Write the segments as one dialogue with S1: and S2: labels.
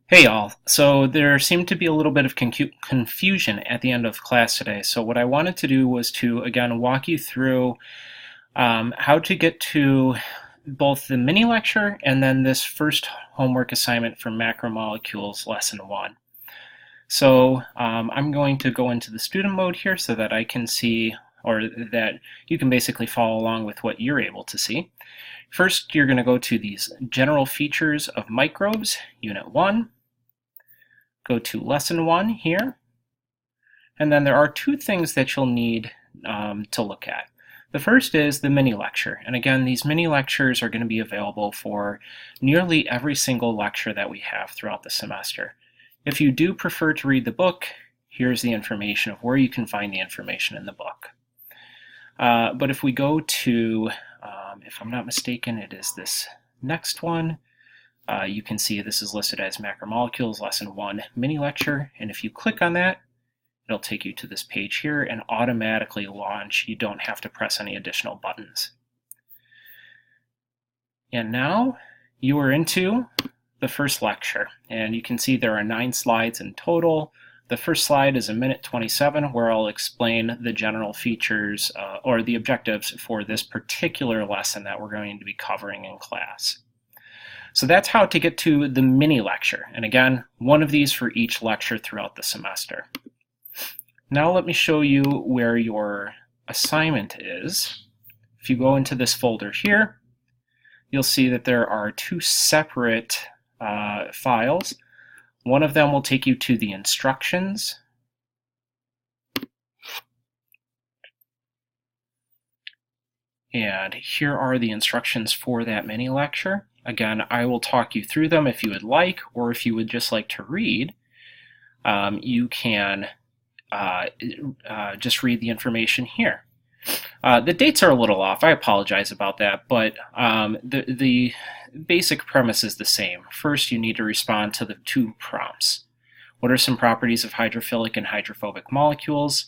S1: Hey all, so there seemed to be a little bit of confusion at the end of class today. So what I wanted to do was to again walk you through how to get to both the mini lecture and then this first homework assignment for macromolecules lesson one. So I'm going to go into the student mode here so that I can see, or that you can basically follow along with what you're able to see. First, you're going to go to these general features of microbes, unit 1. Go to lesson 1 here, and then there are two things that you'll need to look at. The first is the mini lecture, and again, these mini lectures are going to be available for nearly every single lecture that we have throughout the semester. If you do prefer to read the book, here's the information of where you can find the information in the book. But if we go to, if I'm not mistaken, it is this next one. You can see this is listed as macromolecules lesson 1 mini lecture, and if you click on that, it'll take you to this page here and automatically launch. You don't have to press any additional buttons. And now you are into the first lecture, and you can see there are 9 slides in total. The first slide is 1:27, where I'll explain the general features or the objectives for this particular lesson that we're going to be covering in class. So that's how to get to the mini lecture. And again, one of these for each lecture throughout the semester. Now let me show you where your assignment is. If you go into this folder here, you'll see that there are 2 separate files. One of them will take you to the instructions. And here are the instructions for that mini lecture. Again, I will talk you through them if you would like, or if you would just like to read, you can just read the information here. The dates are a little off. I apologize about that, but the basic premise is the same. First, you need to respond to the 2 prompts. What are some properties of hydrophilic and hydrophobic molecules?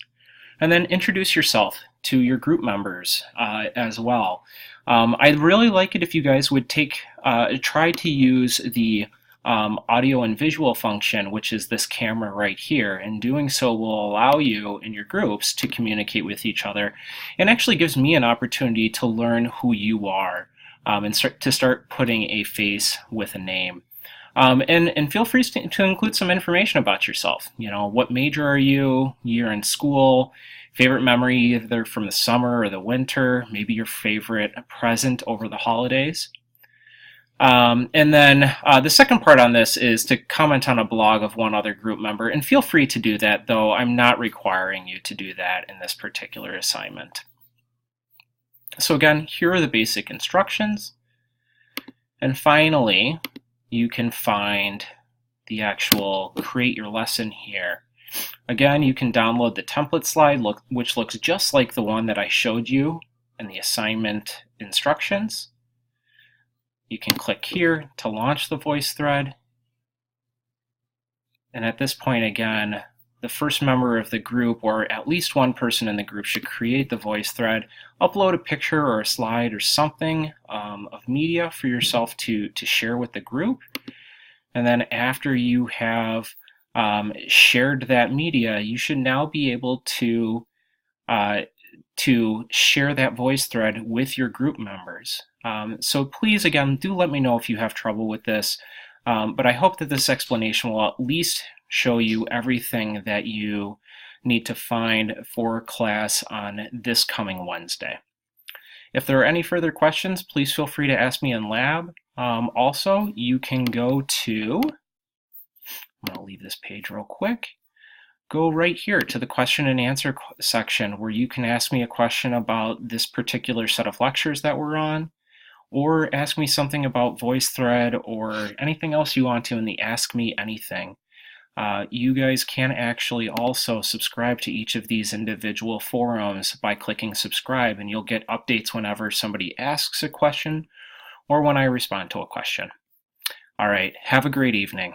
S1: And then introduce yourself to your group members as well. I'd really like it if you guys would try to use the audio and visual function, which is this camera right here, and doing so will allow you in your groups to communicate with each other, and actually gives me an opportunity to learn who you are and start putting a face with a name. And feel free to include some information about yourself. You know, what major are you, year in school, favorite memory either from the summer or the winter, maybe your favorite present over the holidays. And then the second part on this is to comment on a blog of one other group member, and feel free to do that, though I'm not requiring you to do that in this particular assignment. So again, here are the basic instructions. And finally, you can find the actual create your lesson here. Again, you can download the template slide, which looks just like the one that I showed you in the assignment instructions. You can click here to launch the VoiceThread. And at this point, again, the first member of the group, or at least one person in the group, should create the VoiceThread, upload a picture or a slide or something of media for yourself to share with the group. And then after you have shared that media, you should now be able to share that VoiceThread with your group members. So please, again, do let me know if you have trouble with this, but I hope that this explanation will at least show you everything that you need to find for class on this coming Wednesday. If there are any further questions, please feel free to ask me in lab. Also, you can go to, I'm going to leave this page real quick, go right here to the question and answer section where you can ask me a question about this particular set of lectures that we're on, or ask me something about VoiceThread or anything else you want to in the Ask Me Anything. You guys can actually also subscribe to each of these individual forums by clicking subscribe, and you'll get updates whenever somebody asks a question or when I respond to a question. All right, have a great evening.